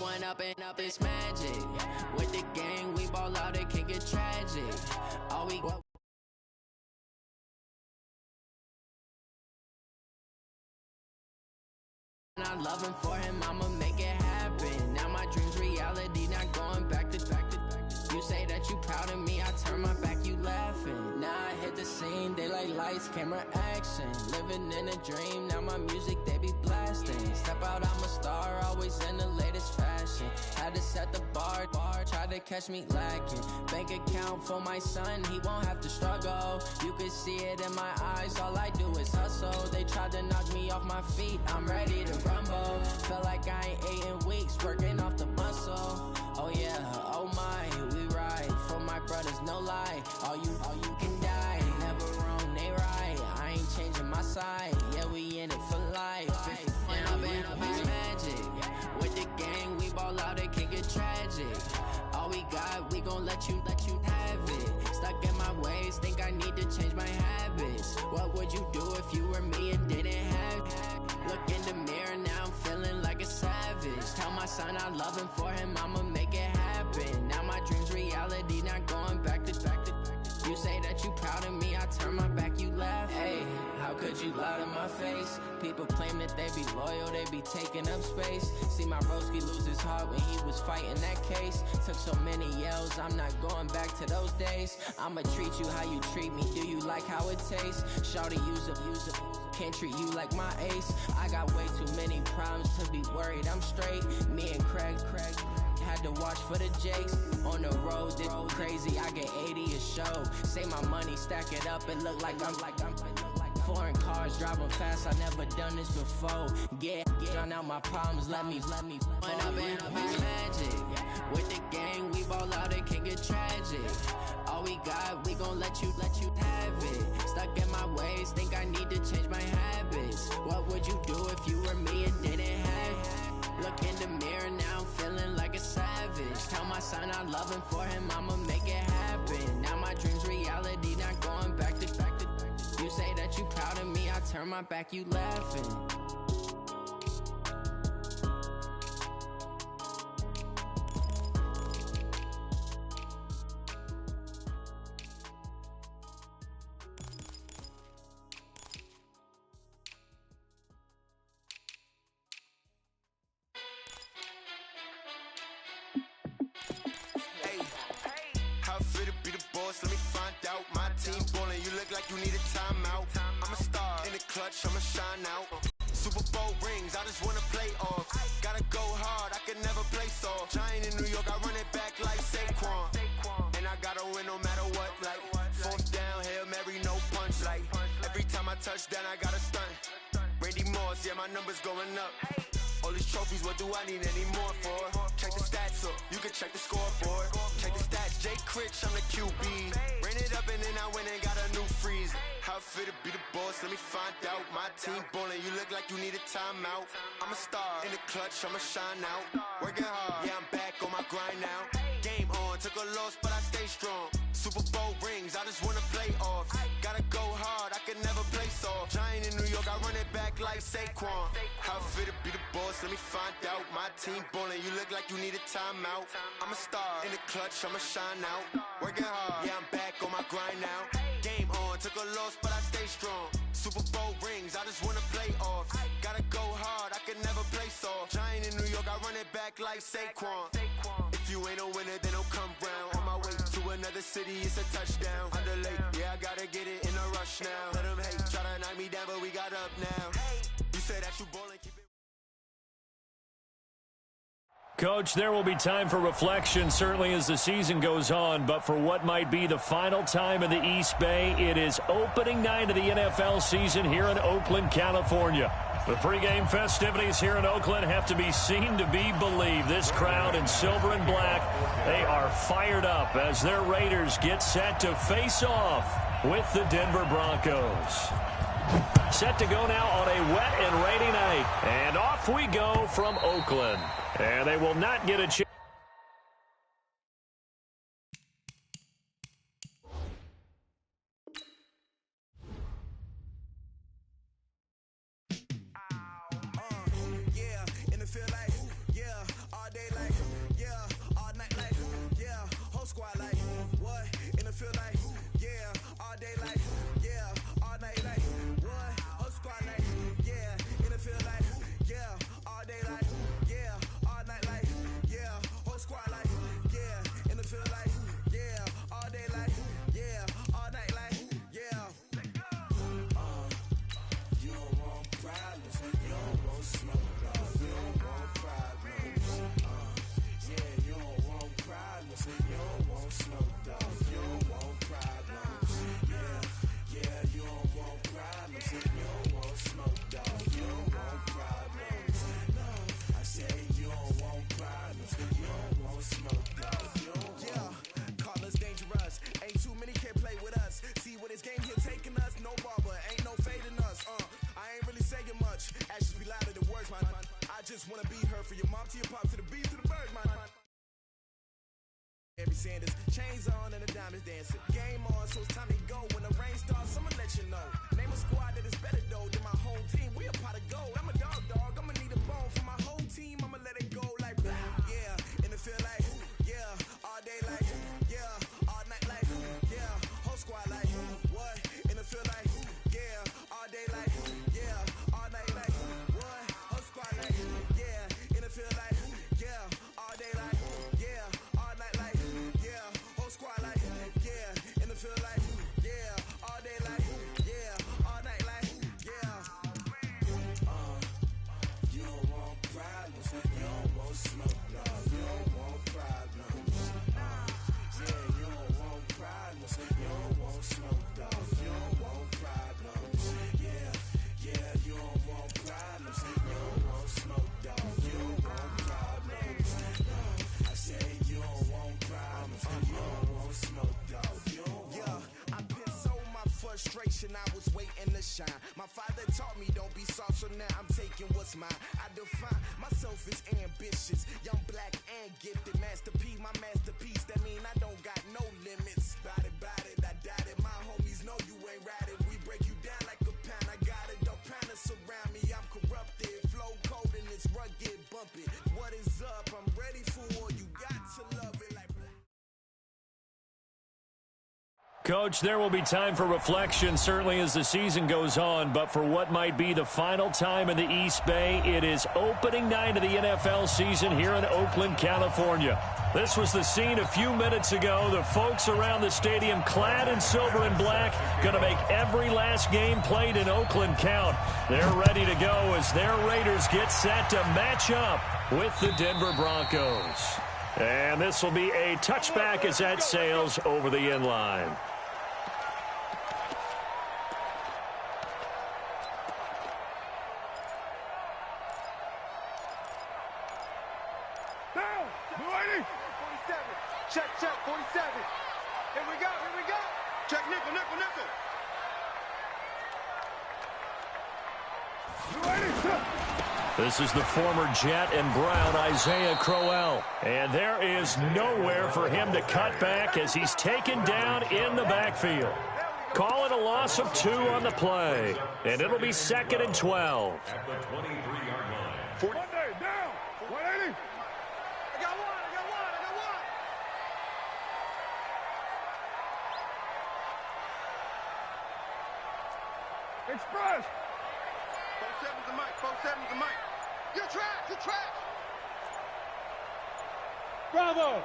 one up and up is magic. With the gang, we ball out, it can get tragic. All we I'm loving for him, I'ma make it happen. Now my dream's reality, not going back to. You say that you proud of me, I turn my back, you laughing. Now I hit the scene, they like lights, camera, action. Living in a dream, now my music, they be blasting. Step out, I'm a star, always in the latest fashion. Had to set the bar, try to catch me lacking. Bank account for my son, he won't have to struggle. You can see it in my eyes, all I do is hustle. They tried to knock me off my feet, I'm ready to rumble. Felt like I ain't ate in weeks, working off the muscle. Oh yeah, oh my, we ride for my brothers, no lie. All you can die, never wrong, they right. I ain't changing my side, yeah, we in it for life. And up is magic. With the gang, we ball out, it can get tragic. All we got, we gon' let you have it. Stuck in my ways, think I need to change my habits. What would you do if you were me and didn't have it? Look in the mirror, now I'm feeling like a savage. Tell my son I love him, for him I'ma make it happen. Now my dream's reality, not going back to. You say that you proud of me, I turn my back, you laugh. Hey, how could you lie to my face? People claim that they be loyal, they be taking up space. See my broski lose his heart when he was fighting that case. Took so many yells, I'm not going back to those days. I'ma treat you how you treat me, do you like how it tastes? Shawty, use up, can't treat you like my ace. I got way too many problems to be worried, I'm straight. Me and Craig had to watch for the Jakes. On the road, this crazy, I get 80 a show. Say my money, stack it up, it look like I'm foreign cars, driving fast, I never done this before. Get drown out my problems, let me one up and up is magic. With the gang, we ball out, it can get tragic. All we got, we gon' let you have it. Stuck in my ways, think I need to change my habits. What would you do if you were me and didn't have it? Look in the mirror, now I'm feeling like a savage. Tell my son I love him, for him I'ma make it happen. Now my dream's reality, not going back to. You say that you proud of me, I turn my back, you laughing. Let me find out. My team ballin', you look like you need a timeout. I'm a star in the clutch, I'ma shine out. Super Bowl rings, I just wanna play off. Gotta go hard, I can never play soft. Giant in New York, I run it back like Saquon. And I gotta win no matter what, like fourth down, Hail Mary, no punch. Like every time I touch down, I gotta stunt. Randy Moss, yeah, my numbers going up. All these trophies, what do I need any more for? Check the stats up, you can check the scoreboard. Check the stats, Jay Critch, I'm the QB. Ran it up and then I went and got a new freeze. How fit to be the boss, let me find out. My team ballin', you look like you need a timeout. I'm a star in the clutch, I'ma shine out. Working hard, yeah, I'm back on my grind now. Game on, took a loss, but I stay strong. Super Bowl rings, I just wanna play off. Gotta go hard, I can never play soft. Giant in New York, I run it back like Saquon. How fit to be the boss, let me find out. My team ballin', you look like you need a timeout. I'm a star in the clutch, I'ma shine out. Working hard, yeah, I'm back on my grind now. Game on, took a loss, but I stay strong. Super Bowl rings, I just wanna play off. Gotta go hard, I can never play soft. Giant in New York, I run it back like Saquon. If you ain't a winner, then don't come round. On my way to another city, it's a touchdown. Underlay, yeah, I gotta get it in a rush now. Let them hate, try to knock me down, but we got up now. You said that you ballin', keep it. Coach, there will be time for reflection, certainly as the season goes on, but for what might be the final time in the East Bay, it is opening night of the NFL season here in Oakland, California. The pregame festivities here in Oakland have to be seen to be believed. This crowd in silver and black, they are fired up as their Raiders get set to face off with the Denver Broncos. Set to go now on a wet and rainy night. And off we go from Oakland. And they will not get a chance. Yeah, in the feel like, yeah, all day like squad like, what? In the field like, yeah. All day like, yeah. All night like, what? Whole squad like, yeah. In the field like, yeah. All day like, yeah. All night like, yeah. Whole squad like, yeah. In the field like, yeah. All day like, yeah. All night like, yeah. You don't want problems, you don't want smoke, dog. You don't want problems. Yeah, you don't want problems, you don't want smoke, dog. You don't want problems. Yeah, you don't want problems, you don't want smoke, dog. You don't want problems. No, I say you don't want problems, you don't want smoke, dog. You don't want. Call us dangerous. Ain't too many can play with us. See what this game here taking us. No barber, ain't no fading us. I ain't really saying much. Actions be louder than words, man. I just wanna be heard for your mom to your pop to the beat to the bird, man. Every Sanders, chains on and the diamonds dancing. Game on, so it's time to go. When the rain starts, I'ma let you know. Name a squad that is better though than my home team. We a pot of gold. I'm a dog. I'ma need a bone for my whole team. I'ma let it go like, yeah. In the field like, yeah. All day like, yeah. All night like, yeah. Whole squad like, what? In the field like, yeah. All day like, yeah. All night like, what? Whole squad like, yeah. In the field like, yeah. All day like, yeah. All night like, yeah. Whole squad like, yeah. In the field like, yeah. All day like, yeah. All night like, yeah. You don't want problems, you don't want smoke, dog. You don't want problems. Yeah, you don't want problems, you don't want smoke, dog. You don't want problems. Yeah, you don't want problems, you don't want smoke, dog. You don't want problems. No, I say you don't want problems, you don't want smoke, dog. You don't want. I been so my frustration, I was waiting to shine. My father taught me don't be soft, so now I'm taking what's mine. I define myself as ambitious, young, black, and gifted. Masterpiece, my masterpiece. That mean I don't got no limits. Bout it, I doubt it. My homies know you ain't right it. We break you down like a pound. I got it, don't pound to surround me. I'm corrupted, flow cold and it's rugged, bump it. What is up? I'm ready for war. You got to love it like. Coach, there will be time for reflection, certainly as the season goes on, but for what might be the final time in the East Bay, it is opening night of the NFL season here in Oakland, California. This was the scene a few minutes ago. The folks around the stadium clad in silver and black going to make every last game played in Oakland count. They're ready to go as their Raiders get set to match up with the Denver Broncos. And this will be a touchback as that sails over the end line. Check, 47. Here we go. Check, nickel. This is the former Jet and Brown, Isaiah Crowell. And there is nowhere for him to cut back as he's taken down in the backfield. Call it a loss of 2 on the play. And it'll be 2nd and 12. At the 23-yard line. 1 day, down. 180. I got one. Express. 47's the mic. You're trash. Bravo.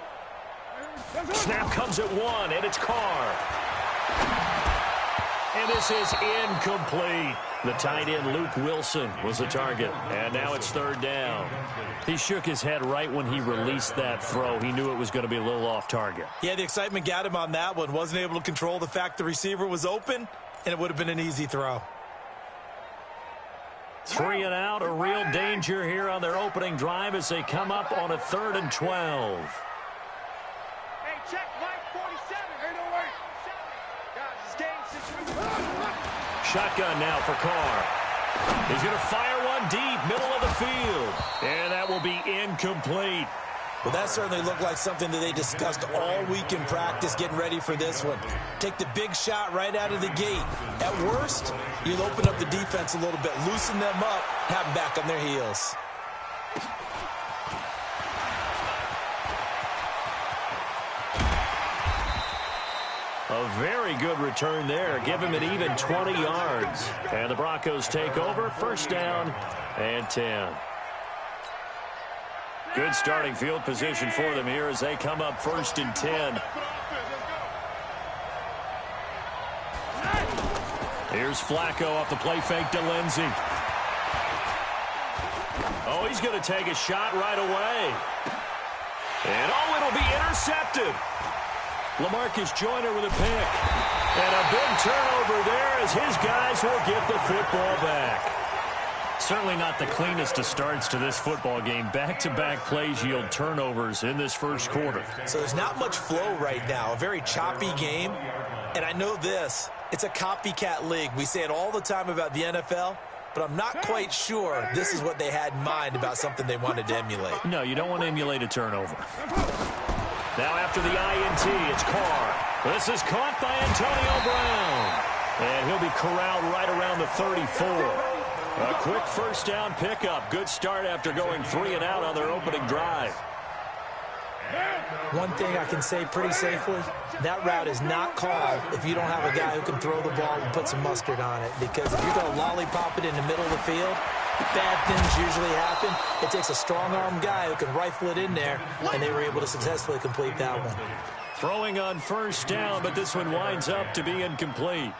Snap comes at 1, and it's Carr. And this is incomplete. The tight end, Luke Wilson, was the target. And now it's 3rd down. He shook his head right when he released that throw. He knew it was going to be a little off target. Yeah, the excitement got him on that one. Wasn't able to control the fact the receiver was open, and it would have been an easy throw. 3 and out, a real danger here on their opening drive as they come up on a 3rd and 12. Hey, check, Mike, 47. 808. Guys, this game situation. Shotgun now for Carr. He's going to fire one deep, middle of the field. And that will be incomplete. Well, that certainly looked like something that they discussed all week in practice getting ready for this one. Take the big shot right out of the gate. At worst, you'll open up the defense a little bit, loosen them up, have them back on their heels. A very good return there. Give him an even 20 yards. And the Broncos take over. First down and 10. Good starting field position for them here as they come up 1st and 10. Here's Flacco off the play fake to Lindsey. Oh, he's going to take a shot right away. And, oh, it'll be intercepted. LaMarcus Joyner with a pick. And a big turnover there as his guys will get the football back. Certainly not the cleanest of starts to this football game. Back-to-back plays yield turnovers in this first quarter. So there's not much flow right now. A very choppy game. And I know this. It's a copycat league. We say it all the time about the NFL. But I'm not quite sure this is what they had in mind about something they wanted to emulate. No, you don't want to emulate a turnover. Now after the INT, it's Carr. This is caught by Antonio Brown. And he'll be corralled right around the 34. A quick first down pickup. Good start after going 3 and out on their opening drive. One thing I can say pretty safely, that route is not called if you don't have a guy who can throw the ball and put some mustard on it. Because if you're going to lollipop it in the middle of the field, bad things usually happen. It takes a strong-arm guy who can rifle it in there, and they were able to successfully complete that one. Throwing on first down, but this one winds up to be incomplete.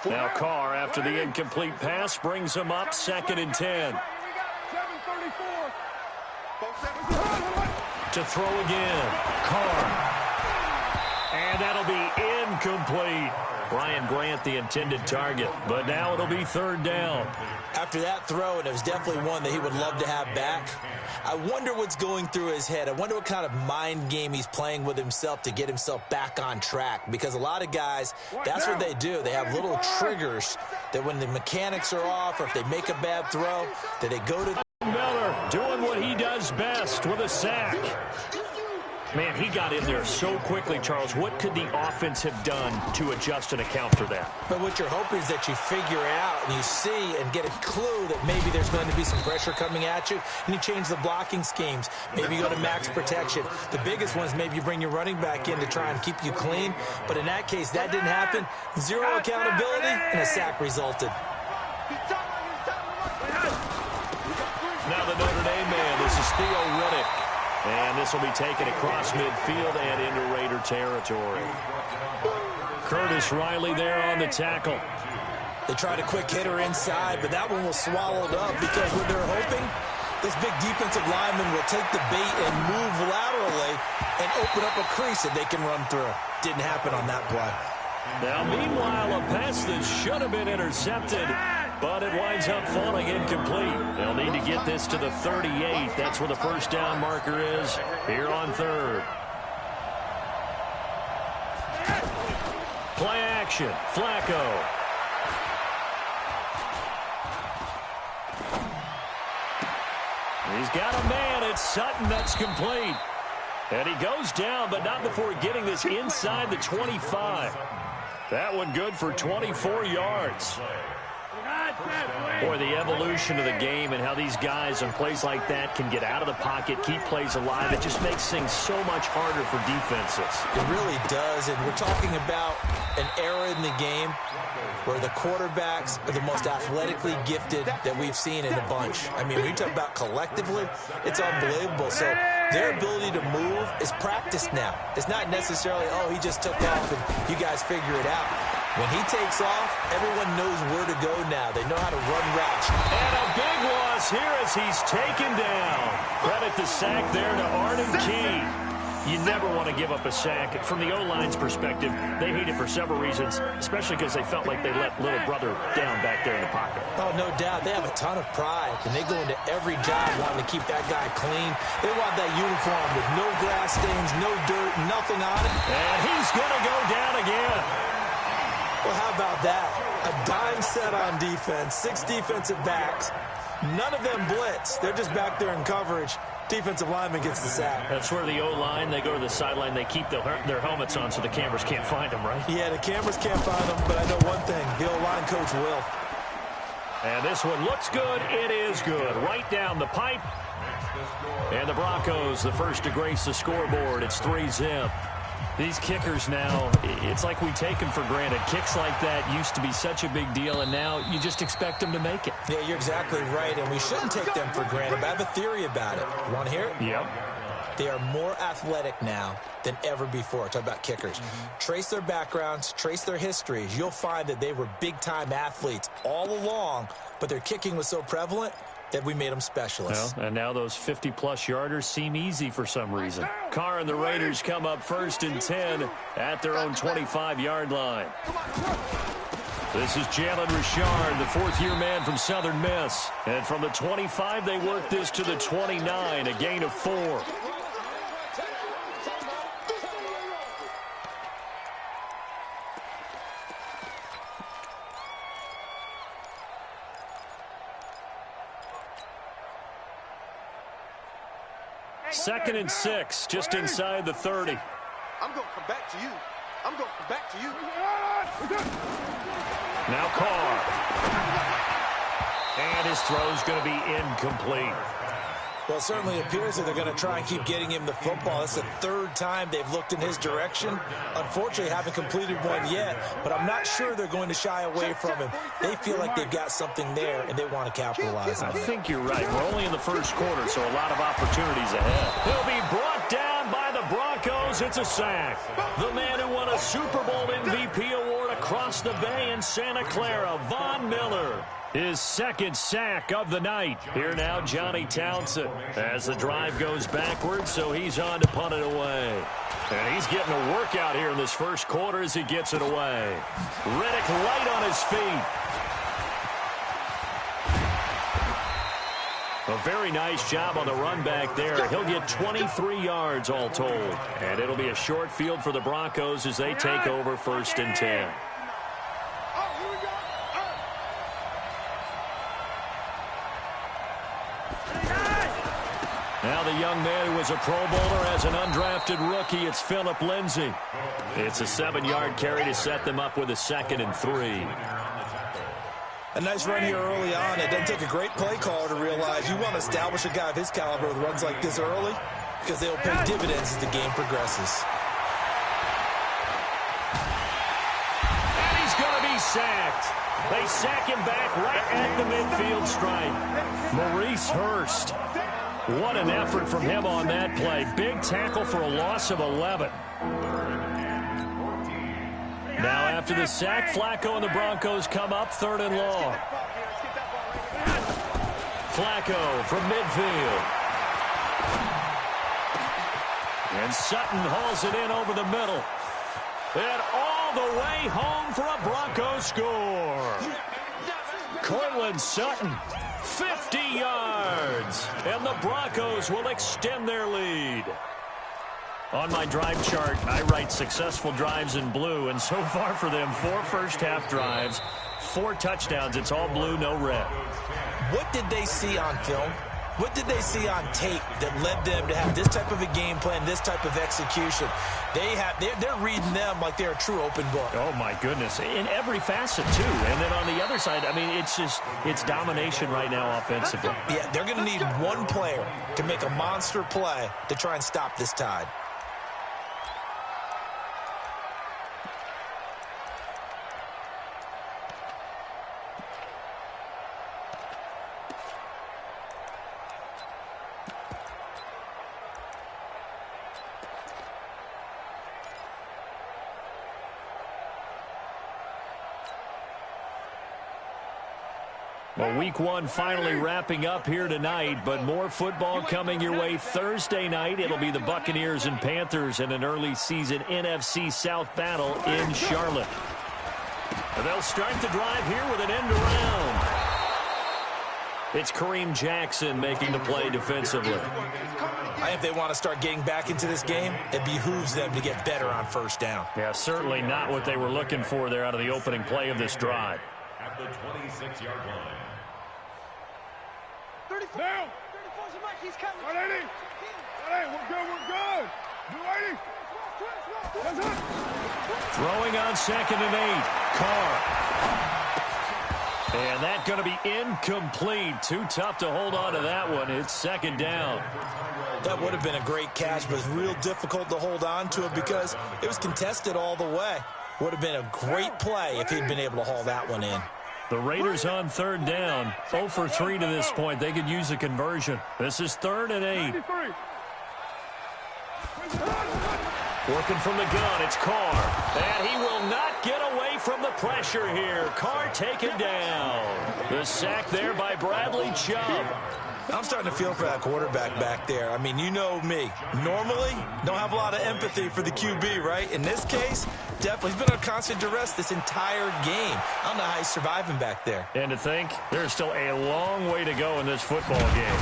Now Carr, after the incomplete pass, brings him up 2nd and 10. To throw again. Carr. And that'll be incomplete. Brian Grant, the intended target. But now it'll be 3rd down. After that throw, and it was definitely one that he would love to have back, I wonder what's going through his head. I wonder what kind of mind game he's playing with himself to get himself back on track. Because a lot of guys, that's what they do. They have little triggers that when the mechanics are off or if they make a bad throw, that they go to... Miller doing what he does best with a sack. Man, he got in there so quickly, Charles. What could the offense have done to adjust and account for that? But what you're hoping is that you figure it out and you see and get a clue that maybe there's going to be some pressure coming at you, and you change the blocking schemes. Maybe you go to max protection. The biggest one is maybe you bring your running back in to try and keep you clean. But in that case, that didn't happen. Zero accountability, and a sack resulted. Now the Notre Dame man, this is Theo Riddick. And this will be taken across midfield and into Raider territory. Curtis Riley there on the tackle. They tried a quick hitter inside, but that one was swallowed up because what they're hoping, this big defensive lineman will take the bait and move laterally and open up a crease that they can run through. Didn't happen on that play. Now, meanwhile, a pass that should have been intercepted, but it winds up falling incomplete. They'll need to get this to the 38. That's where the first down marker is here on 3rd. Play action. Flacco. He's got a man. It's Sutton. That's complete. And he goes down, but not before getting this inside the 25. That one good for 24 yards. Boy, the evolution of the game and how these guys on plays like that can get out of the pocket, keep plays alive, it just makes things so much harder for defenses. It really does, and we're talking about an era in the game where the quarterbacks are the most athletically gifted that we've seen in a bunch. I mean, when you talk about collectively, it's unbelievable. So their ability to move is practiced now. It's not necessarily, oh, he just took off and you guys figure it out. When he takes off, everyone knows where to go now. They know how to run routes. And a big loss here as he's taken down. Credit the sack there to Arden Key. You never want to give up a sack. From the O-line's perspective, they hate it for several reasons, especially because they felt like they let little brother down back there in the pocket. Oh, no doubt. They have a ton of pride, and they go into every job wanting to keep that guy clean. They want that uniform with no grass stains, no dirt, nothing on it. And he's going to go down again. Well, how about that? A dime set on defense, 6 defensive backs. None of them blitz. They're just back there in coverage. Defensive lineman gets the sack. That's where the O-line, they go to the sideline, they keep their helmets on so the cameras can't find them, right? Yeah, the cameras can't find them, but I know one thing. The O-line coach will. And this one looks good. It is good. Right down the pipe. And the Broncos, the first to grace the scoreboard. It's 3-zip. These kickers now, it's like we take them for granted. Kicks like that used to be such a big deal, and now you just expect them to make it. Yeah, you're exactly right, and we shouldn't take them for granted, but I have a theory about it. You want to hear it? Yep. They are more athletic now than ever before. Talk about kickers. Trace their backgrounds, trace their histories. You'll find that they were big-time athletes all along, but their kicking was so prevalent that we made them specialists. Well, and now those 50-plus yarders seem easy for some reason. Carr and the Raiders come up 1st and 10 at their own 25-yard line. This is Jalen Richard, the fourth-year man from Southern Miss. And from the 25, they work this to the 29, a gain of 4. Second and 6, just inside the 30. I'm going to come back to you. I'm going to come back to you. Now Carr. And his throw's going to be incomplete. Well, it certainly appears that they're going to try and keep getting him the football. It's the 3rd time they've looked in his direction. Unfortunately, haven't completed one yet, but I'm not sure they're going to shy away from him. They feel like they've got something there, and they want to capitalize on it. I think you're right. We're only in the first quarter, so a lot of opportunities ahead. He'll be brought down by the Broncos. It's a sack. The man who won a Super Bowl MVP award across the bay in Santa Clara, Von Miller. His 2nd sack of the night. Here now, Johnny Townsend. As the drive goes backwards, so he's on to punt it away. And he's getting a workout here in this first quarter as he gets it away. Riddick light on his feet. A very nice job on the run back there. He'll get 23 yards all told. And it'll be a short field for the Broncos as they take over 1st and 10. Now the young man who was a Pro Bowler as an undrafted rookie, it's Phillip Lindsay. It's a 7-yard carry to set them up with a 2nd and 3. A nice run here early on. It doesn't take a great play caller to realize you want to establish a guy of his caliber with runs like this early because they'll pay dividends as the game progresses. And he's going to be sacked. They sack him back right at the midfield stripe. Maurice Hurst. What an effort from him on that play. Big tackle for a loss of 11. Now after the sack, Flacco and the Broncos come up 3rd and long. Flacco from midfield. And Sutton hauls it in over the middle. And all the way home for a Broncos score. Cortland Sutton. 50 yards, and the Broncos will extend their lead. On my drive chart, I write successful drives in blue, and so far for them, 4 first-half drives, 4 touchdowns. It's all blue, no red. What did they see on film? What did they see on tape that led them to have this type of a game plan, this type of execution? They're reading them like they're a true open book. Oh, my goodness. In every facet, too. And then on the other side, I mean, it's domination right now offensively. Yeah, they're going to need one player to make a monster play to try and stop this tide. Well, week 1 finally wrapping up here tonight, but more football coming your way Thursday night. It'll be the Buccaneers and Panthers in an early season NFC South battle in Charlotte. And they'll start the drive here with an end around. It's Kareem Jackson making the play defensively. I think if they want to start getting back into this game, it behooves them to get better on 1st down. Yeah, certainly not what they were looking for there out of the opening play of this drive. At the 26-yard line. 34. Now. 34's a mark. He's coming. 180. 180. We're good. We're good. 280. That's it. Throwing on 2nd and 8. Carr. And that's going to be incomplete. Too tough to hold on to that one. It's second down. That would have been a great catch, but it's real difficult to hold on to it because it was contested all the way. Would have been a great play if he'd been able to haul that one in. The Raiders on third down. 0 for 3 to this point. They could use a conversion. This is 3rd and 8. Working from the gun, it's Carr. And he will not get away from the pressure here. Carr taken down. The sack there by Bradley Chubb. I'm starting to feel for that quarterback back there. I mean, you know me. Normally, don't have a lot of empathy for the QB, right? In this case, definitely. He's been under constant duress this entire game. I don't know how he's surviving back there. And to think, there's still a long way to go in this football game.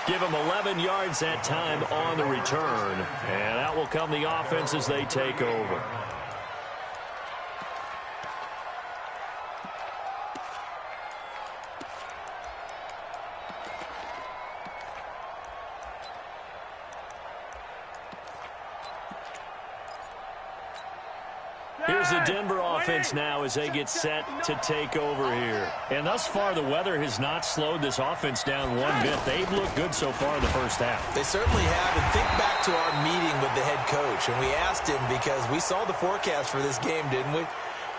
Give him 11 yards that time on the return. And out will come the offense as they take over. Here's the Denver offense now as they get set to take over here. And thus far, the weather has not slowed this offense down one bit. They've looked good so far in the first half. They certainly have. And think back to our meeting with the head coach. And we asked him because we saw the forecast for this game, didn't we?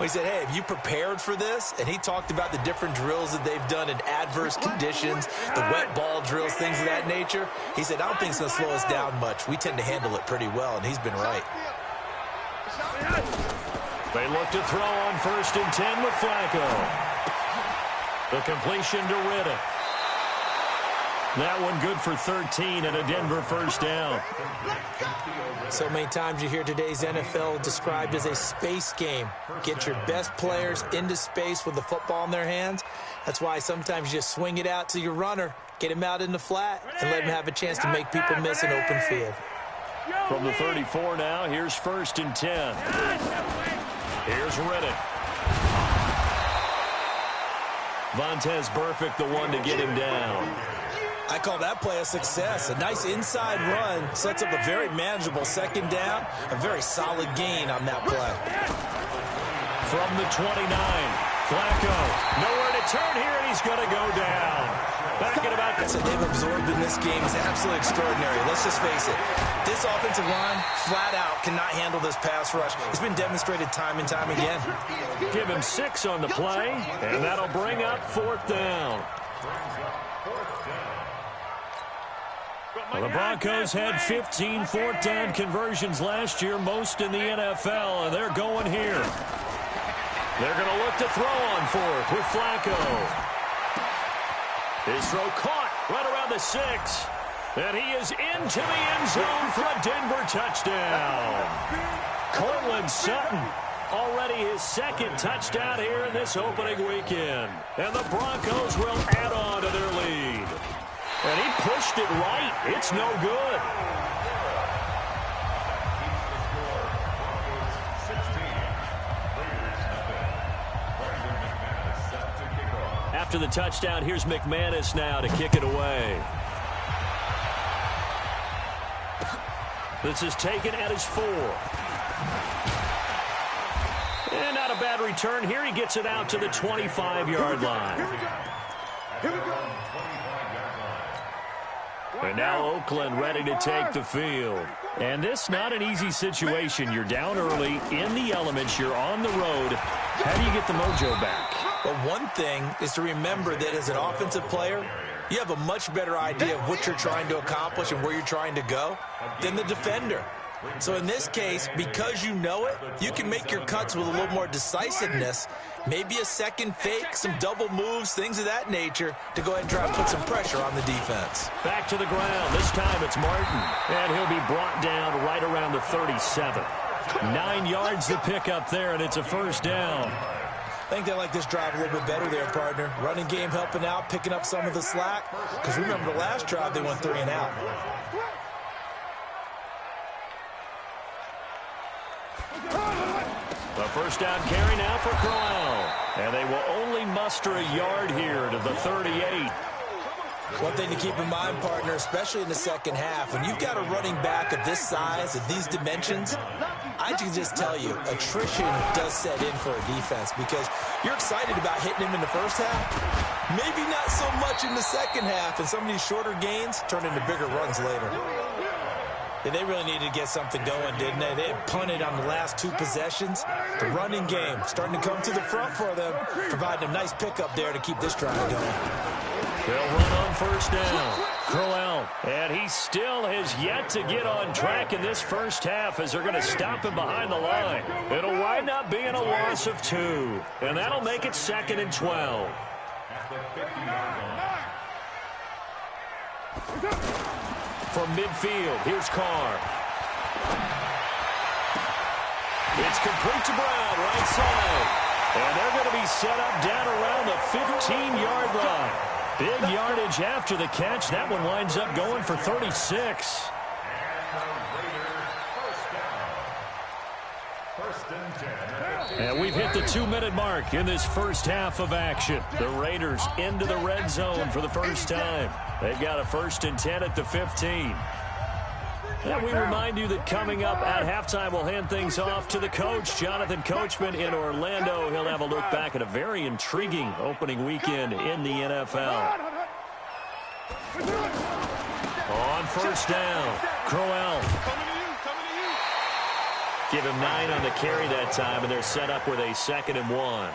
We said, hey, have you prepared for this? And he talked about the different drills that they've done in adverse conditions, the wet ball drills, things of that nature. He said, I don't think it's going to slow us down much. We tend to handle it pretty well, and he's been right. They look to throw on 1st and 10 with Flacco. The completion to Riddick. That one good for 13 and a Denver first down. So many times you hear today's NFL described as a space game. Get your best players into space with the football in their hands. That's why sometimes you just swing it out to your runner, get him out in the flat, and let him have a chance to make people miss an open field. From the 34 now, here's 1st and 10. Here's Riddick. Vontaze Burfict, the one to get him down. I call that play a success. A nice inside run sets up a very manageable second down. A very solid gain on that play. From the 29, Flacco. Nowhere to turn here, and he's going to go down. Back at about... What they've absorbed in this game is absolutely extraordinary. Let's just face it. This offensive line, flat out, cannot handle this pass rush. It's been demonstrated time and time again. Give him 6 on the play, and that'll bring up 4th down. Well, the Broncos had 15 4th down conversions last year, most in the NFL, and they're going here. They're going to look to throw on 4th with Flacco. His throw caught right around the 6. And he is into the end zone for a Denver touchdown. Cortland Sutton, already his 2nd touchdown here in this opening weekend. And the Broncos will add on to their lead. And he pushed it right. It's no good. After the touchdown, here's McManus now to kick it away. This is taken at his 4. And not a bad return here. He gets it out to the 25-yard line. Here we go. And now Oakland ready to take the field. And this not an easy situation. You're down early, in the elements, you're on the road. How do you get the mojo back? Well, one thing is to remember that as an offensive player, you have a much better idea of what you're trying to accomplish and where you're trying to go than the defender. So in this case, because you know it, you can make your cuts with a little more decisiveness, maybe a second fake, some double moves, things of that nature, to go ahead and try and put some pressure on the defense. Back to the ground. This time it's Martin. And he'll be brought down right around the 37. 9 yards to pick up there, and it's a first down. I think they like this drive a little bit better there, partner. Running game helping out, picking up some of the slack. Because remember, the last drive they went 3 and out. The first down carry now for Crowell. And they will only muster a yard here to the 38. One thing to keep in mind, partner, especially in the second half, when you've got a running back of this size, of these dimensions, I can just tell you, attrition does set in for a defense because you're excited about hitting him in the first half. Maybe not so much in the second half, and some of these shorter gains turn into bigger runs later. Yeah, they really needed to get something going, didn't they? They had punted on the last 2 possessions. The running game starting to come to the front for them, providing a nice pickup there to keep this drive going. They'll run on first down. Crowell, and he still has yet to get on track in this first half as they're going to stop him behind the line. It'll wind up being a loss of 2, and that'll make it 2nd and 12. From midfield, here's Carr. It's complete to Brown, right side. And they're going to be set up down around the 15-yard line. Big yardage after the catch. That one winds up going for 36. And we've hit the 2-minute mark in this first half of action. The Raiders into the red zone for the first time. They've got a 1st and 10 at the 15. And we remind you that coming up at halftime, we'll hand things off to the coach, Jonathan Coachman in Orlando. He'll have a look back at a very intriguing opening weekend in the NFL. On first down, Crowell. Give him 9 on the carry that time, and they're set up with a 2nd and 1.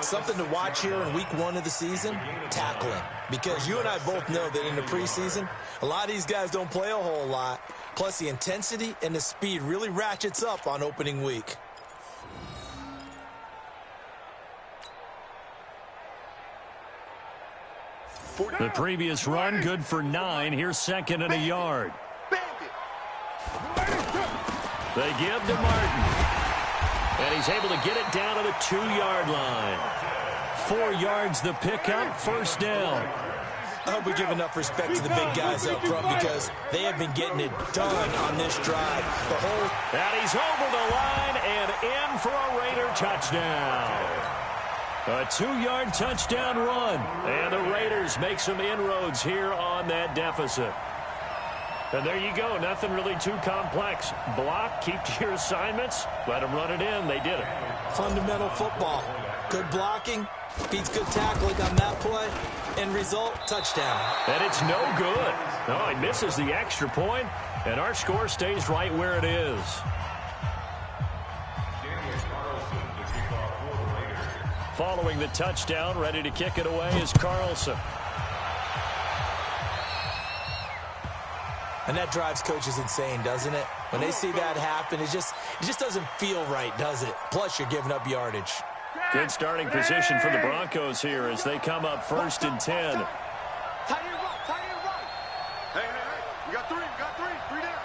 Something to watch here in week 1 of the season, tackling. Because you and I both know that in the preseason, a lot of these guys don't play a whole lot. Plus, the intensity and the speed really ratchets up on opening week. The previous run, good for 9. Here's 2nd and a yard. They give to Martin. And he's able to get it down to the 2-yard line. 4 yards the pickup, first down. I hope we give enough respect to the big guys up front because they have been getting it done on this drive. And he's over the line and in for a Raider touchdown. A 2-yard touchdown run. And the Raiders make some inroads here on that deficit. And there you go. Nothing really too complex. Block, keep to your assignments, let them run it in. They did it. Fundamental football. Good blocking, beats good tackling on that play. End result, touchdown. And it's no good. No, he misses the extra point, and our score stays right where it is. Following the touchdown, ready to kick it away is Carlson. And that drives coaches insane, doesn't it? When they see that happen, it just doesn't feel right, does it? Plus, you're giving up yardage. Good starting position for the Broncos here as they come up 1st and 10. Tight end right. Hey, you got 3, 3 down.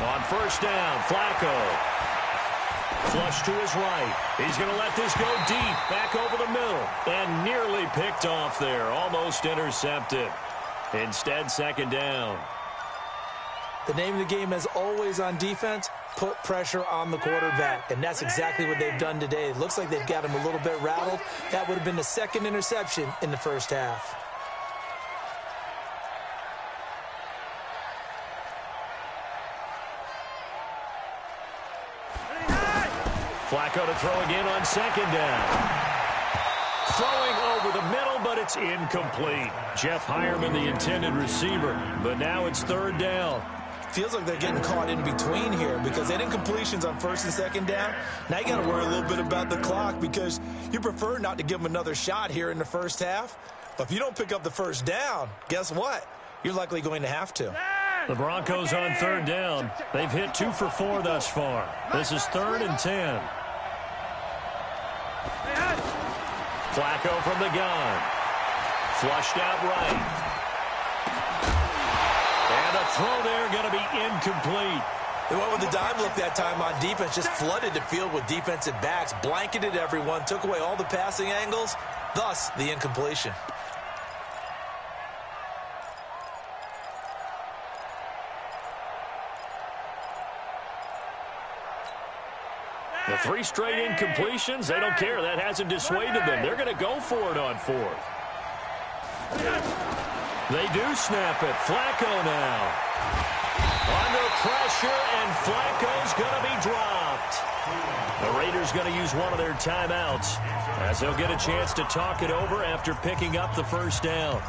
On first down, Flacco. Flush to his right. He's going to let this go deep, back over the middle, and nearly picked off there, almost intercepted. Instead, 2nd down. The name of the game, as always on defense, put pressure on the quarterback, and that's exactly what they've done today. It looks like they've got him a little bit rattled. That would have been the 2nd interception in the first half. Flacco to throw again on 2nd down. Throwing over the middle, but it's incomplete. Jeff Hireman, the intended receiver, but now it's 3rd down. Feels like they're getting caught in between here because they had incompletions on 1st and 2nd down. Now you got to worry a little bit about the clock because you prefer not to give them another shot here in the first half. But if you don't pick up the 1st down, guess what? You're likely going to have to. The Broncos on 3rd down. They've hit 2 for 4 thus far. This is 3rd and 10. Flacco from the gun. Flushed out right. And a throw there going to be incomplete. They went with the dime look that time on defense, just flooded the field with defensive backs, blanketed everyone, took away all the passing angles, thus the incompletion. The 3 straight incompletions, they don't care. That hasn't dissuaded them. They're going to go for it on 4th. They do snap it. Flacco now. Under pressure, and Flacco's going to be dropped. The Raiders going to use one of their timeouts as they'll get a chance to talk it over after picking up the first down.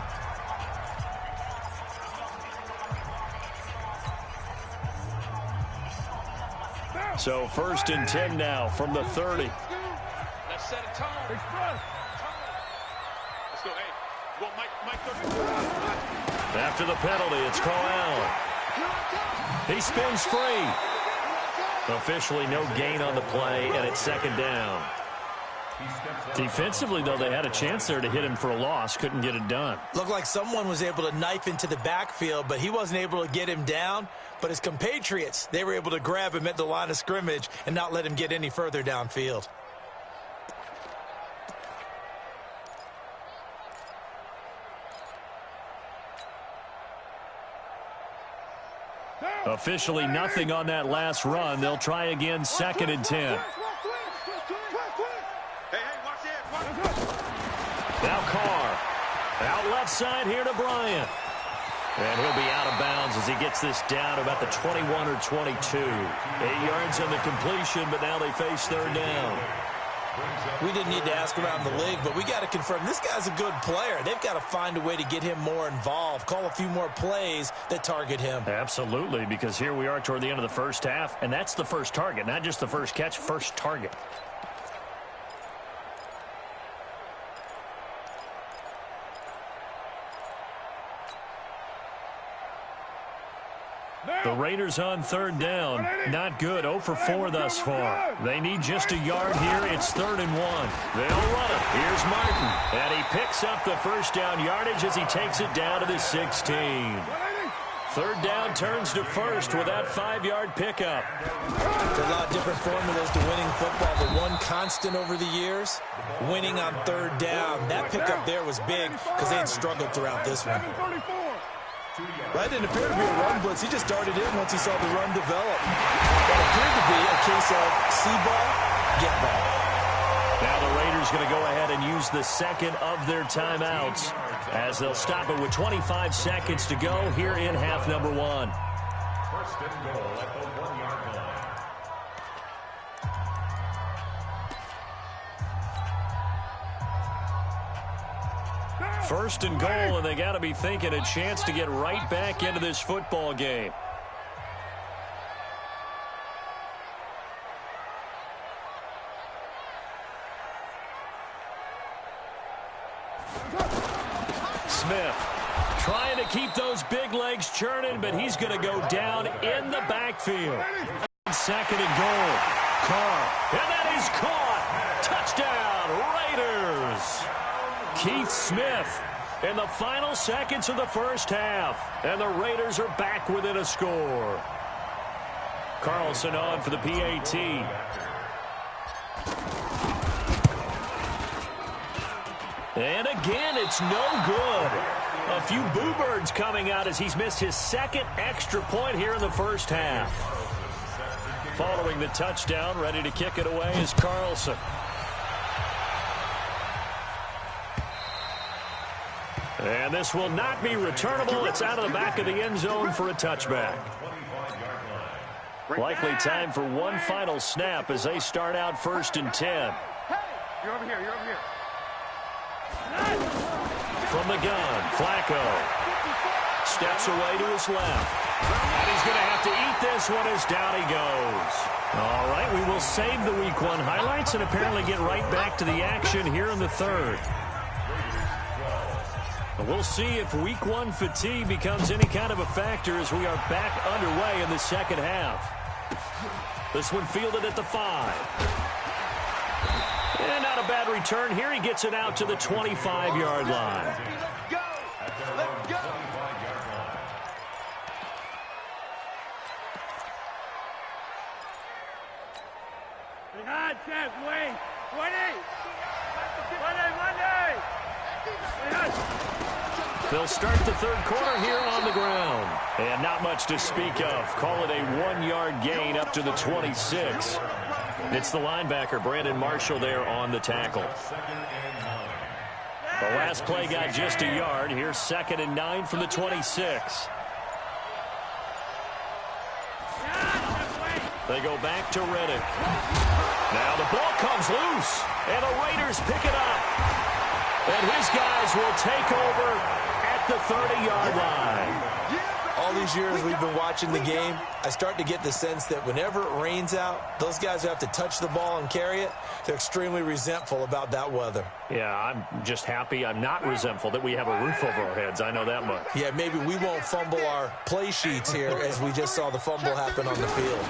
So 1st and 10 now from the 30. Let's set a tone. Let's go, hey. Well, Mike 30. After the penalty, it's Corral. He spins free. Officially no gain on the play, and it's 2nd down. Defensively, though, they had a chance there to hit him for a loss. Couldn't get it done. Looked like someone was able to knife into the backfield, but he wasn't able to get him down. But his compatriots, they were able to grab him at the line of scrimmage and not let him get any further downfield. Officially nothing on that last run. They'll try again 2nd and 10. Now Carr. Out left side here to Bryant. And he'll be out of bounds as he gets this down about the 21 or 22. 8 yards on the completion, but now they face 3rd down. We didn't need to ask around the league, but we got to confirm this guy's a good player. They've got to find a way to get him more involved, call a few more plays that target him. Absolutely, because here we are toward the end of the first half, and that's the first target, not just the first catch, first target. The Raiders on 3rd down. Not good. 0 for 4 thus far. They need just a yard here. It's 3rd and 1. They'll run it. Here's Martin. And he picks up the first down yardage as he takes it down to the 16. 3rd down turns to 1st with that 5-yard pickup. There's a lot of different formulas to winning football, but one constant over the years, winning on 3rd down. That pickup there was big because they had struggled throughout this one. That didn't appear to be a run blitz. He just darted in once he saw the run develop. That appeared to be a case of see ball, get ball. Now the Raiders going to go ahead and use the 2nd of their timeouts as they'll stop it with 25 seconds to go here in half number 1. 1st and goal at the 1-yard line. First and goal, and they got to be thinking a chance to get right back into this football game. Smith trying to keep those big legs churning, but he's going to go down in the backfield. 2nd and goal. Carr, and that is caught. Touchdown, Raiders. Keith Smith in the final seconds of the first half. And the Raiders are back within a score. Carlson on for the PAT. And again, it's no good. A few boo birds coming out as he's missed his 2nd extra point here in the first half. Following the touchdown, ready to kick it away is Carlson. And this will not be returnable. It's out of the back of the end zone for a touchback. Likely time for one final snap as they start out 1st and 10. You're over here. You're over here. From the gun, Flacco steps away to his left. And he's going to have to eat this one as down he goes. All right, we will save the Week 1 highlights and apparently get right back to the action here in the 3rd. We'll see if Week 1 fatigue becomes any kind of a factor as we are back underway in the 2nd half. This one fielded at the 5. And not a bad return here. He gets it out to the 25-yard line. Let's go. Let's go. Wait. 20. Monday. They'll start the 3rd quarter here on the ground. And not much to speak of. Call it a 1-yard gain up to the 26. It's the linebacker, Brandon Marshall, there on the tackle. The last play got just a yard. Here's 2nd and 9 from the 26. They go back to Reddick. Now the ball comes loose, and the Raiders pick it up. And his guys will take over at the 30-yard line. All these years we've been watching the game, I start to get the sense that whenever it rains out, those guys who have to touch the ball and carry it, they're extremely resentful about that weather. Yeah, I'm just happy I'm not resentful that we have a roof over our heads. I know that much. Yeah, maybe we won't fumble our play sheets here as we just saw the fumble happen on the field.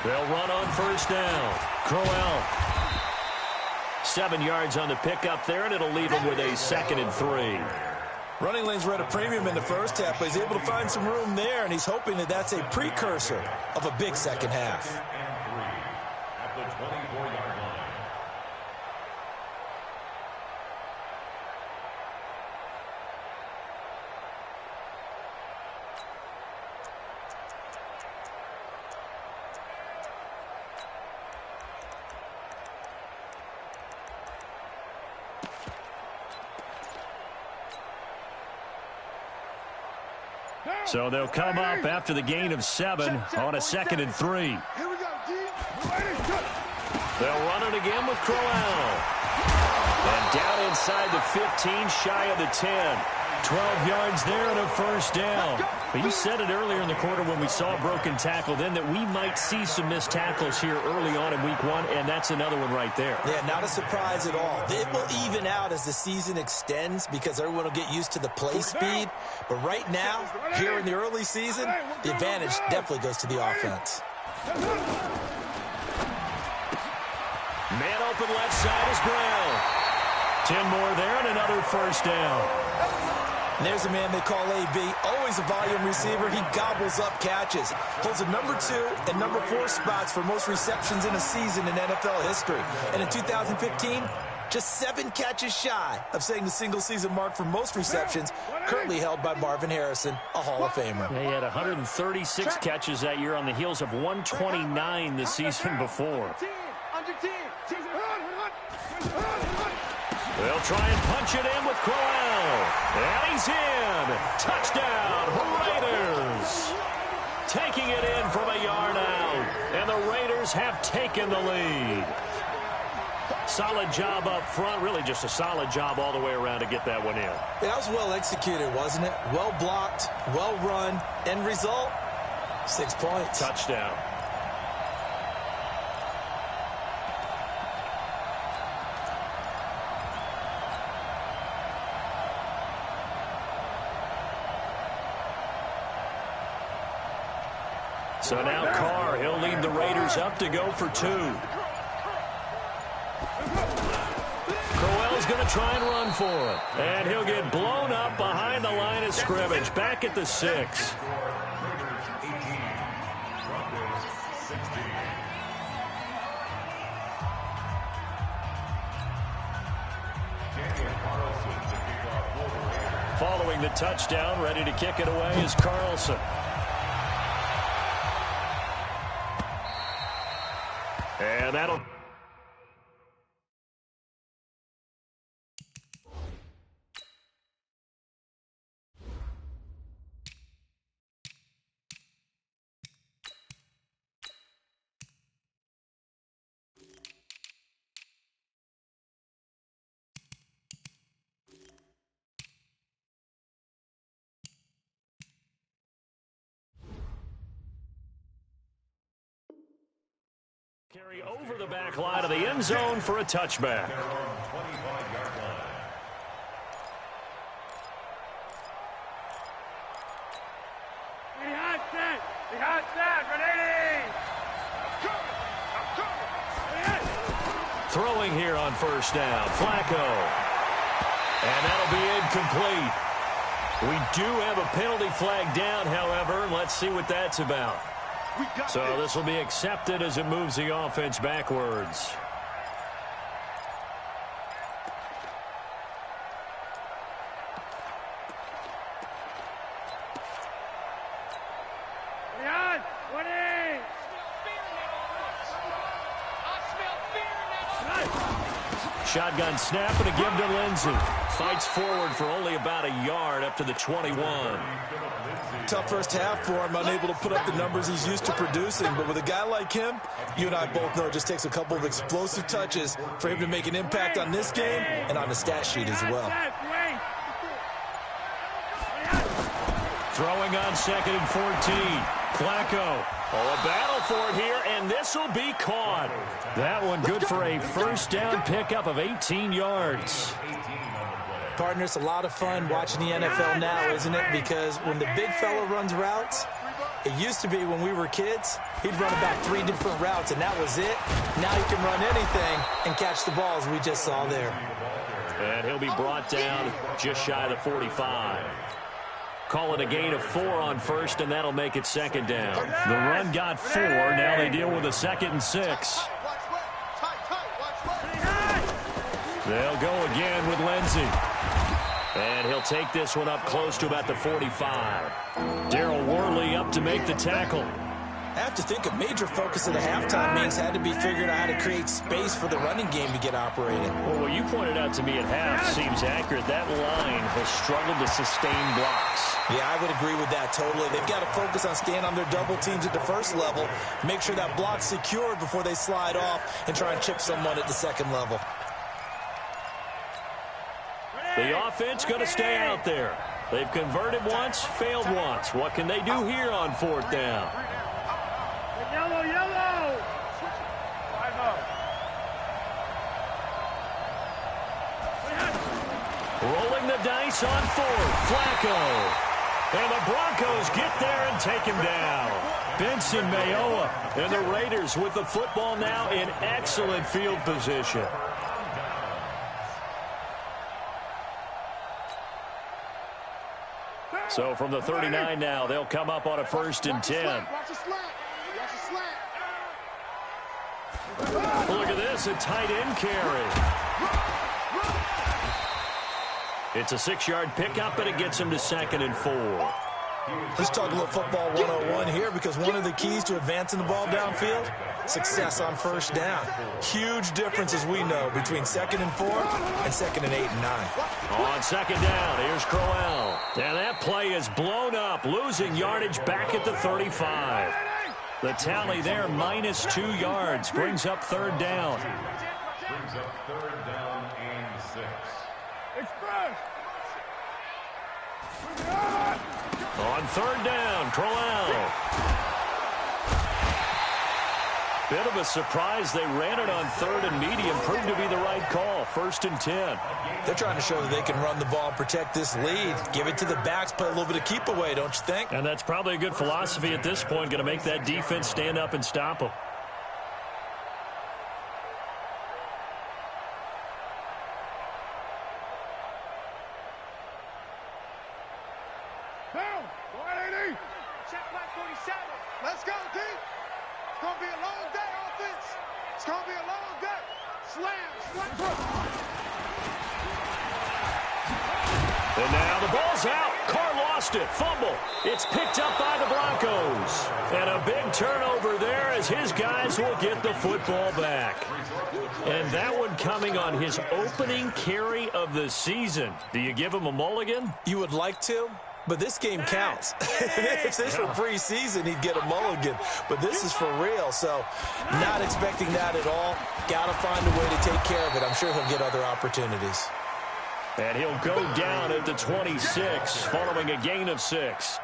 They'll run on 1st down. Crowell. 7 yards on the pickup there, and it'll leave him with a 2nd and 3. Running lanes were at a premium in the first half, but he's able to find some room there, and he's hoping that that's a precursor of a big second half. At the 24-yard line. So they'll come up after the gain of 7 on a 2nd and 3. They'll run it again with Crowell. And down inside the 15, shy of the 10. 12 yards there and a 1st down. But you said it earlier in the quarter when we saw a broken tackle then that we might see some missed tackles here early on in week 1, and that's another one right there. Yeah, not a surprise at all. It will even out as the season extends because everyone will get used to the play speed. But right now, here in the early season, the advantage definitely goes to the offense. Man open left side is Brown. 10 more there and another 1st down. And there's a man they call AB, always a volume receiver. He gobbles up catches. Holds a number 2 and number 4 spots for most receptions in a season in NFL history. And in 2015, just 7 catches shy of setting the single-season mark for most receptions, currently held by Marvin Harrison, a Hall of Famer. He had 136 catches that year on the heels of 129 the season before. They'll try and punch it in with Crowell. And he's in. Touchdown, Raiders. Taking it in from a yard out. And the Raiders have taken the lead. Solid job up front. Really just a solid job all the way around to get that one in. Yeah, that was well executed, wasn't it? Well blocked, well run. End result, 6 points. Touchdown. So now Carr, he'll lead the Raiders up to go for 2. Crowell's going to try and run for it. And he'll get blown up behind the line of scrimmage, back at the 6. Following the touchdown, ready to kick it away is Carlson. And that'll... Carry over the back line of the end zone for a touchback. Throwing here on 1st down, Flacco. And that'll be incomplete. We do have a penalty flag down, however, and let's see what that's about. So this will be accepted as it moves the offense backwards. Shotgun snap and a give to Lindsey. Fights forward for only about a yard up to the 21. Tough first half for him, unable to put up the numbers he's used to producing. But with a guy like him, you and I both know it just takes a couple of explosive touches for him to make an impact on this game and on the stat sheet as well. Throwing on 2nd and 14. Flacco. Oh, a battle for it here, and this will be caught. That one good for a first down pickup of 18 yards. Partner, it's a lot of fun watching the NFL now, isn't it? Because when the big fella runs routes, it used to be when we were kids, he'd run about 3 different routes, and that was it. Now he can run anything and catch the balls we just saw there. And he'll be brought down just shy of the 45. Call it a gain of 4 on first, and that'll make it 2nd down. The run got 4. Now they deal with a 2nd and 6. They'll go again with Lindsey. And he'll take this one up close to about the 45. Darryl Worley up to make the tackle. I have to think a major focus of the halftime meetings had to be figuring out how to create space for the running game to get operating. Well, what you pointed out to me at half seems accurate. That line has struggled to sustain blocks. Yeah, I would agree with that totally. They've got to focus on staying on their double teams at the first level, make sure that block's secured before they slide off and try and chip someone at the second level. The offense going to stay out there. They've converted once, failed once. What can they do here on 4th down? Yellow, yellow. Rolling the dice on 4th. Flacco. And the Broncos get there and take him down. Benson Mayoa and the Raiders with the football now in excellent field position. So from the 39 now, they'll come up on a 1st and 10. Look at this, a tight end carry. It's a 6-yard pickup, and it gets him to 2nd and 4. Let's talk a little football 101 here, because one of the keys to advancing the ball downfield, success on 1st down. Huge difference, as we know, between 2nd and 4 and 2nd and 8 and 9. On 2nd down, here's Crowell. And that play is blown up, losing yardage back at the 35. The tally there, minus 2 yards, brings up 3rd down. Brings up 3rd down and 6. On 3rd down, Crowell. Bit of a surprise. They ran it on 3rd and medium. Proved to be the right call. 1st and 10. They're trying to show that they can run the ball, protect this lead. Give it to the backs, play a little bit of keep away, don't you think? And that's probably a good philosophy at this point. Going to make that defense stand up and stop them. Let's go, D. It's going to be a long day, offense. It's going to be a long day. Slam. And now the ball's out. Carr lost it. Fumble. It's picked up by the Broncos. And a big turnover there as his guys will get the football back. And that one coming on his opening carry of the season. Do you give him a mulligan? You would like to? But this game counts. If this were preseason, he'd get a mulligan. But this is for real, so not expecting that at all. Got to find a way to take care of it. I'm sure he'll get other opportunities. And he'll go down at the 26, following a gain of 6.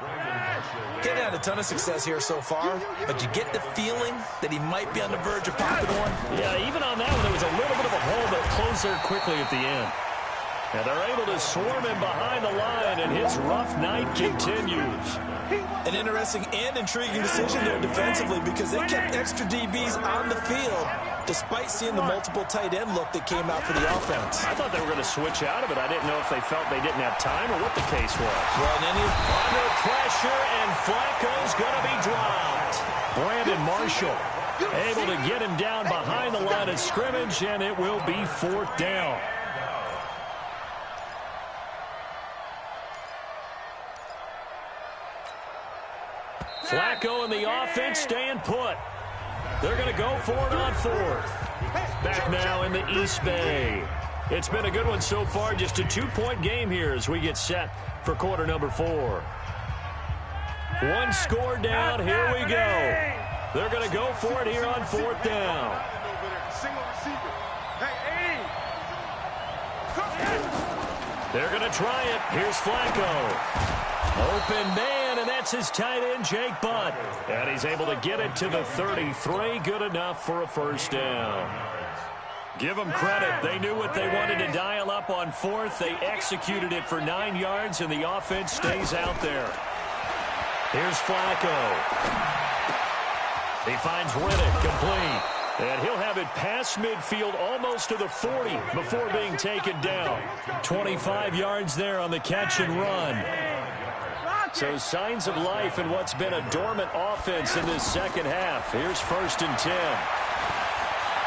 He's had a ton of success here so far, but you get the feeling that he might be on the verge of popping one. Yeah, even on that one, there was a little bit of a hole that closed there quickly at the end. And they're able to swarm him behind the line, and his rough night continues. An interesting and intriguing decision there defensively, because they kept extra DBs on the field despite seeing the multiple tight end look that came out for the offense. I thought they were going to switch out of it. I didn't know if they felt they didn't have time or what the case was. Well, under pressure, and Flacco's going to be dropped. Brandon Marshall able to get him down behind the line of scrimmage, and it will be 4th down. Flacco and the offense staying put. They're going to go for it on fourth. Back now in the East Bay. It's been a good one so far. Just a 2-point game here as we get set for quarter number 4. One score down. Here we go. They're going to go for it here on fourth down. They're going to try it. Here's Flacco. Open man, and that's his tight end, Jake Butt. And he's able to get it to the 33. Good enough for a first down. Give them credit. They knew what they wanted to dial up on fourth. They executed it for 9 yards, and the offense stays out there. Here's Flacco. He finds Riddick complete. And he'll have it past midfield almost to the 40 before being taken down. 25 yards there on the catch and run. So signs of life in what's been a dormant offense in this second half. Here's 1st and 10.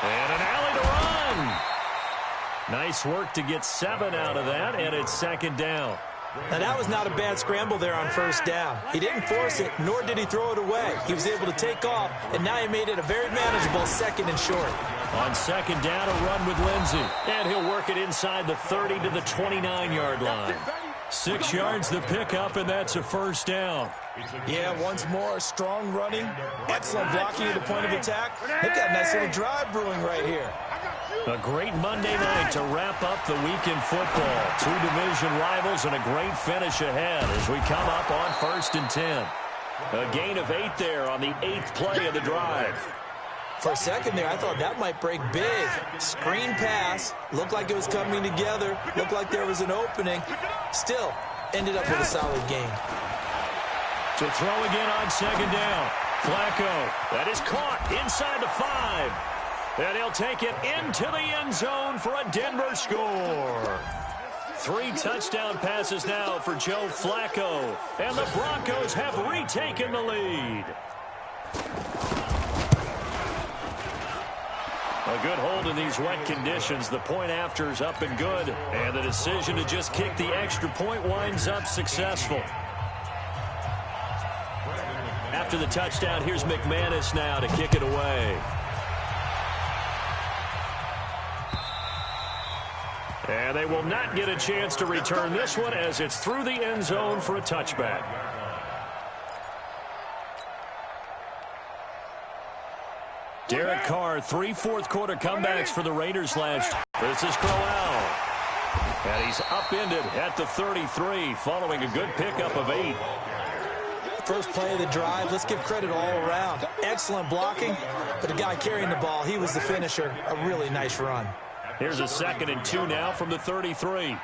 And an alley to run. Nice work to get 7 out of that, and it's 2nd down. Now, that was not a bad scramble there on first down. He didn't force it, nor did he throw it away. He was able to take off, and now he made it a very manageable 2nd and short. On 2nd down, a run with Lindsey. And he'll work it inside the 30 to the 29-yard line. 6 yards the pickup, and that's a first down. Yeah, once more, strong running, excellent blocking at the point of attack. They've got a nice little drive brewing right here. A great Monday night to wrap up the week in football. 2 division rivals and a great finish ahead as we come up on 1st and 10. A gain of 8 there on the 8th play of the drive. For a second there, I thought that might break big. Screen pass, looked like it was coming together, looked like there was an opening. Still, ended up with a solid gain. To throw again on 2nd down. Flacco, that is caught inside the 5. And he'll take it into the end zone for a Denver score. 3 touchdown passes now for Joe Flacco. And the Broncos have retaken the lead. A good hold in these wet conditions. The point after is up and good. And the decision to just kick the extra point winds up successful. After the touchdown, here's McManus now to kick it away. And they will not get a chance to return this one as it's through the end zone for a touchback. Derek Carr, 3 fourth-quarter comebacks for the Raiders last. This is Crowell. And he's upended at the 33 following a good pickup of 8. First play of the drive, let's give credit all around. Excellent blocking, but the guy carrying the ball, he was the finisher. A really nice run. Here's a 2nd and 2 now from the 33.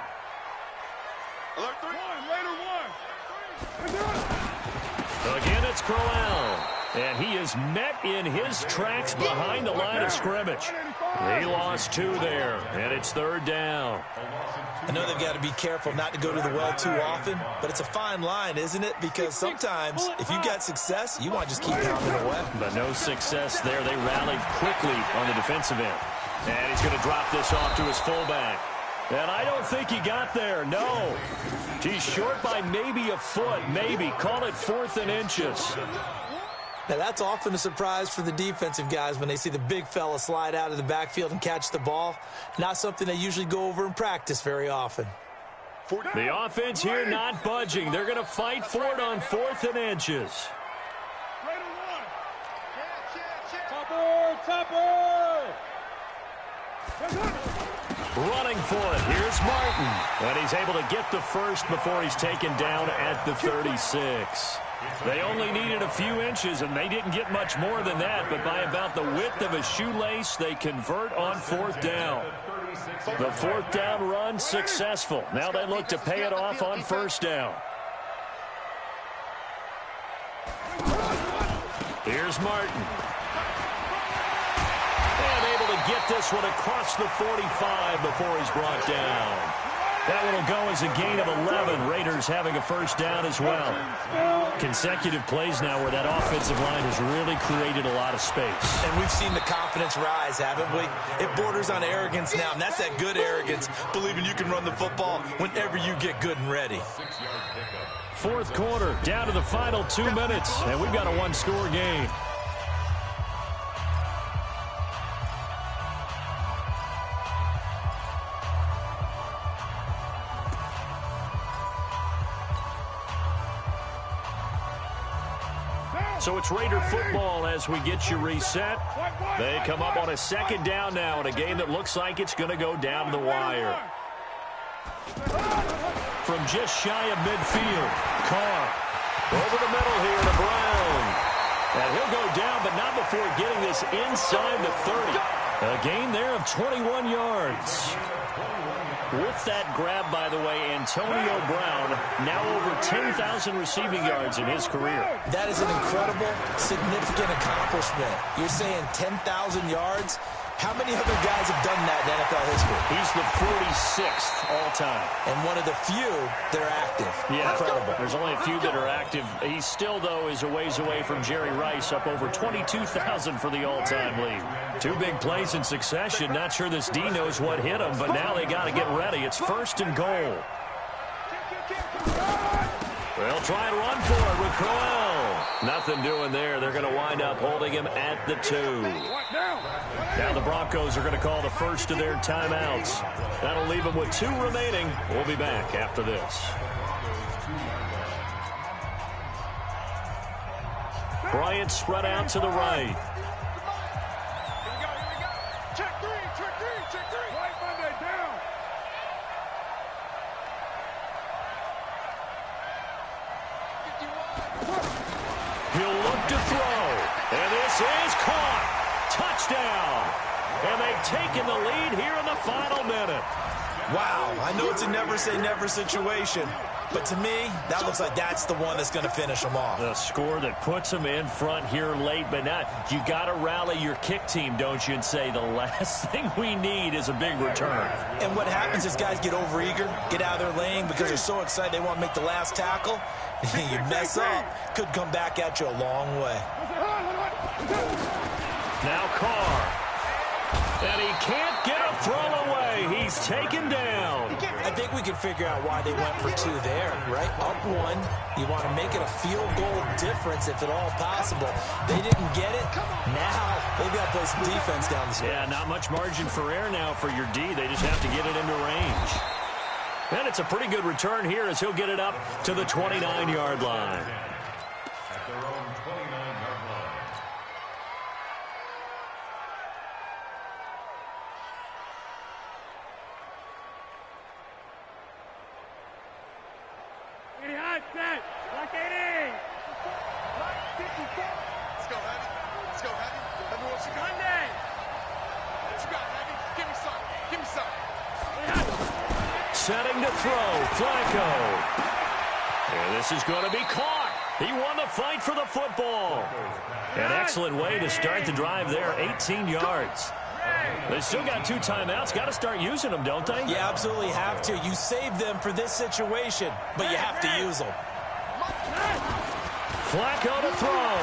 Again, it's Crowell. And he is met in his tracks behind the line of scrimmage. He lost 2 there, and it's 3rd down. I know they've got to be careful not to go to the well too often, but it's a fine line, isn't it? Because sometimes, if you got success, you want to just keep pounding away. But no success there. They rallied quickly on the defensive end. And he's going to drop this off to his fullback. And I don't think he got there, no. He's short by maybe a foot, maybe. Call it 4th and inches. Now, that's often a surprise for the defensive guys when they see the big fella slide out of the backfield and catch the ball. Not something they usually go over in practice very often. The offense here not budging. They're going to fight for it on 4th and inches. Running for it. Here's Martin. And he's able to get the first before he's taken down at the 36. They only needed a few inches, and they didn't get much more than that. But by about the width of a shoelace, they convert on 4th down. The 4th down run successful. Now they look to pay it off on 1st down. Here's Martin. And able to get this one across the 45 before he's brought down. That one will go as a gain of 11. Raiders having a first down as well. Consecutive plays now where that offensive line has really created a lot of space. And we've seen the confidence rise, haven't we? It borders on arrogance now, and that's that good arrogance, believing you can run the football whenever you get good and ready. 4th quarter, down to the final 2 minutes, and we've got a 1-score game. So it's Raider football as we get you reset. They come up on a second down now in a game that looks like it's going to go down the wire. From just shy of midfield, Carr over the middle here to Brown. And he'll go down, but not before getting this inside the 30. A gain there of 21 yards. With that grab, by the way, Antonio Brown now over 10,000 receiving yards in his career. That is an incredible, significant accomplishment. You're saying 10,000 yards? How many other guys have done that in NFL history? He's the 46th all-time. And one of the few that are active. Yeah, incredible. There's only a few that are active. He still, though, is a ways away from Jerry Rice, up over 22,000 for the all-time lead. Two big plays in succession. Not sure this D knows what hit him, but now they got to get ready. It's first and goal. They'll try and run for it with Crowell. Nothing doing there. They're going to wind up holding him at the 2. Now the Broncos are going to call the first of their timeouts. That'll leave them with 2 remaining. We'll be back after this. Bryant spread out to the right. Check three. Right Monday down. He'll look to throw. And this is caught. Touchdown. And they've taken the lead here in the final minute. Wow, I know it's a never-say-never situation, but to me, that looks like that's the one that's going to finish them off. The score that puts them in front here late, but not. You got to rally your kick team, don't you, and say the last thing we need is a big return. And what happens is guys get overeager, get out of their lane because they're so excited they want to make the last tackle. You mess up, could come back at you a long way. Now Carr. And he can't get a throw away. He's taken down. I think we can figure out why they went for 2 there, right? Up 1. You want to make it a field goal difference if at all possible. They didn't get it. Now they've got to play some defense down the stretch. Yeah, not much margin for error now for your D. They just have to get it into range. And it's a pretty good return here as he'll get it up to the 29-yard line. At their own 29-yard line. Let's go, Heavy. Everyone should go. Monday. What you got, Heavy? Give me some. Setting to throw, Flacco. And this is going to be caught. He won the fight for the football. An excellent way to start the drive there, 18 yards. They still got 2 timeouts. Got to start using them, don't they? You absolutely have to. You save them for this situation, but you have to use them. Flacco to throw.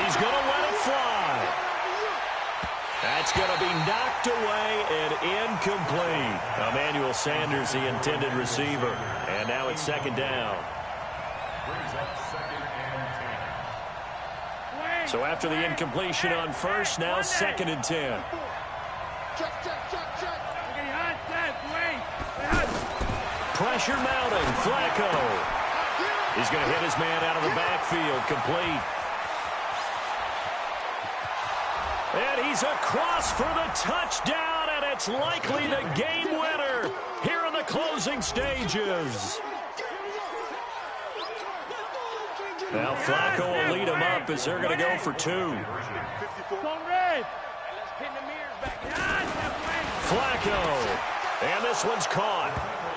He's going to let it fly. That's going to be knocked away and incomplete. Emmanuel Sanders, the intended receiver. And now it's second down. Brings up 2nd and 10. So after the incompletion on first, now 2nd and 10. Pressure mounting. Flacco. He's going to hit his man out of the backfield. Complete. And he's across for the touchdown, and it's likely the game winner here in the closing stages. Now Flacco will lead him up as they're going to go for 2. Flacco. And this one's caught.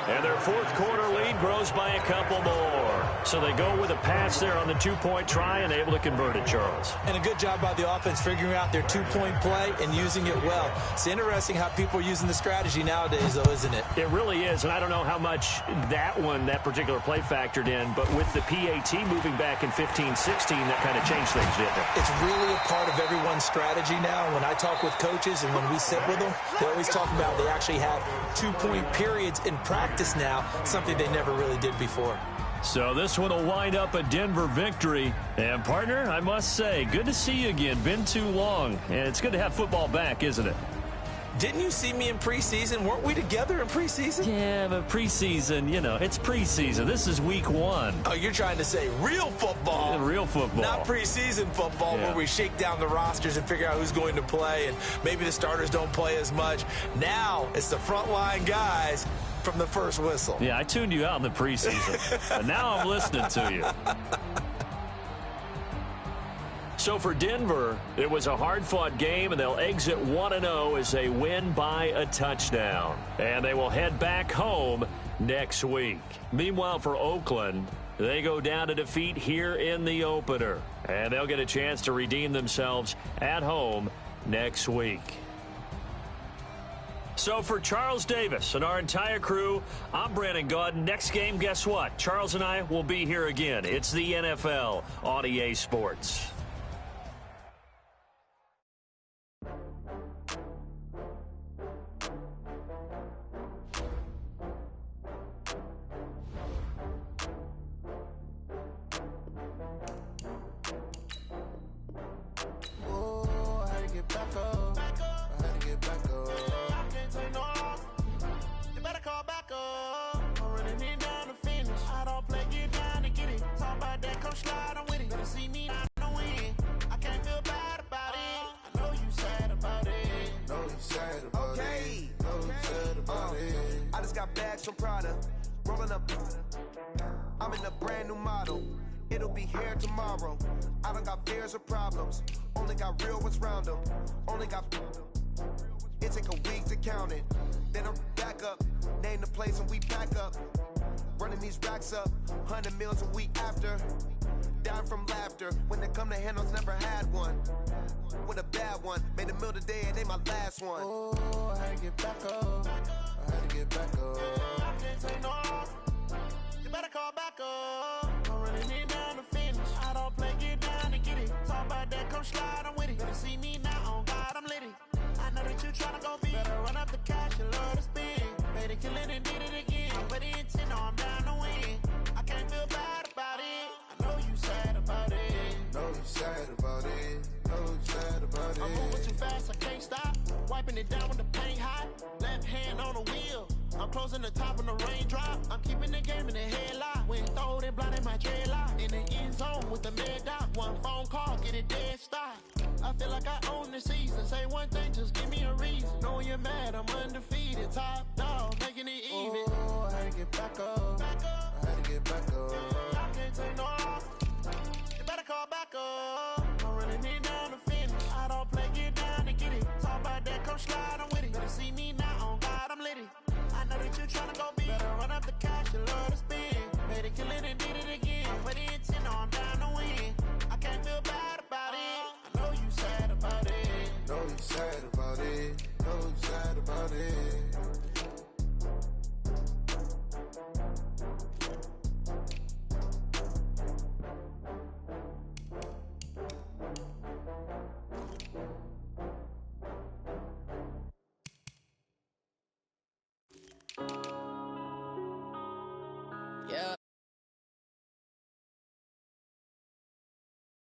And their 4th quarter lead grows by a couple more. So they go with a pass there on the 2-point try and able to convert it, Charles. And a good job by the offense figuring out their 2-point play and using it well. It's interesting how people are using the strategy nowadays, though, isn't it? It really is, and I don't know how much that particular play factored in, but with the PAT moving back in 15-16, that kind of changed things, didn't it? It's really a part of everyone's strategy now. When I talk with coaches and when we sit with them, they always talk about they actually have 2-point periods in practice now, something they never really did before. So this one will wind up a Denver victory. And, partner, I must say, good to see you again. Been too long. And it's good to have football back, isn't it? Didn't you see me in preseason? Weren't we together in preseason? Yeah, but preseason, it's preseason. This is week 1. Oh, you're trying to say real football. Yeah, real football. Not preseason football where we shake down the rosters and figure out who's going to play, and maybe the starters don't play as much. Now it's the frontline guys from the first whistle. Yeah, I tuned you out in the preseason, but now I'm listening to you. So for Denver, it was a hard-fought game, and they'll exit 1-0 as they win by a touchdown. And they will head back home next week. Meanwhile, for Oakland, they go down to defeat here in the opener. And they'll get a chance to redeem themselves at home next week. So for Charles Davis and our entire crew, I'm Brandon Gaudin. Next game, guess what? Charles and I will be here again. It's the NFL on EA Sports. Bags from Prada, rolling up. I'm in a brand new model. It'll be here tomorrow. I don't got fears or problems. Only got real ones round them. Only got. It take a week to count it. Then I'm back up. Name the place and we pack up. Running these racks up. 100 meals a week after. Down from laughter. When they come to handles, never had one. With a bad one. Made a meal today and they my last one. Oh, I had to get back up. I had to get back up. I can't take no off. You better call back up. I'm running it down to finish. I don't play, get down and get it. Talk about that, come slide, I'm with it. Better see me now, on God, I'm litty. I know that you tryna go be. Better run up the cash, you love to spin. Made it, kill it, and did it again. But the intent, no, I'm down to win. I can't feel bad about it. I know you sad about it. Know you sad about it. Know you sad about it. I'm moving too fast, I can't stop. Wiping it down when the paint hot. Left hand on the wheel. I'm closing the top when the raindrop. I'm keeping the game in the headlock. When throwed and blinded my dreadlock. In the end zone with the mad dot. One phone call, get it dead stop. I feel like I own the season. Say one thing, just give me a reason. Knowing you're mad, I'm undefeated. Top dog, making it even. Oh, I had to get back up. I had to get back up. I can't take no off. You better call back up.